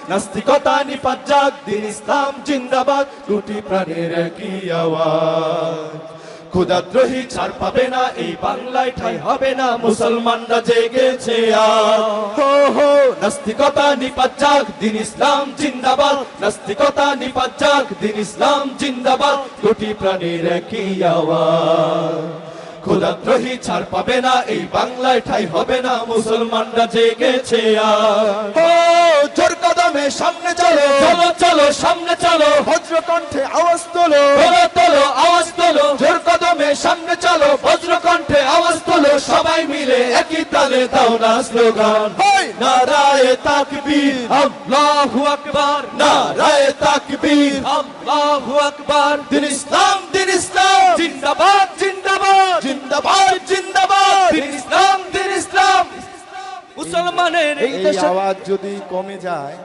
নাস্তিকতা নিপাত যাক, দিন ইসলাম জিন্দাবাদ, কোটি প্রাণের একই আওয়াজ। ক্ষুধাদ্রোহী ছাড় পাবে না, এই বাংলায় ঠাঁই হবে না, মুসলমানরা জেগেছে আজ। হো হো নাস্তিকতা নিপাত যাক, দিন ইসলাম জিন্দাবাদ, নাস্তিকতা নিপাত যাক, দিন ইসলাম জিন্দাবাদ, কোটি প্রাণের একই আওয়াজ। ক্ষুধাদ্রোহী ছাড় পাবে না, এই বাংলায় ঠাঁই হবে না, মুসলমানরা জেগেছে আজ। ও জোর কদমে সামনে চলো, চলো চলো সামনে চলো, বজ্র কণ্ঠে আওয়াজ তোলো, তোলো তোলো আওয়াজ তোলো, জোর কদমে সামনে চলো, বজ্র কণ্ঠে আওয়াজ তোলো, সবাই মিলে একই তালে দাও না স্লোগান, নারায়ে তাকবীর আল্লাহু আকবার, নারায়ে তাকবীর আল্লাহু আকবার, দিন ইসলাম জিন্দাবাদ জিন্দাবাদ জিন্দাবাদ জিন্দাবাদ, দিন ইসলাম মুসলমানের এই আওয়াজ যদি কমে যায়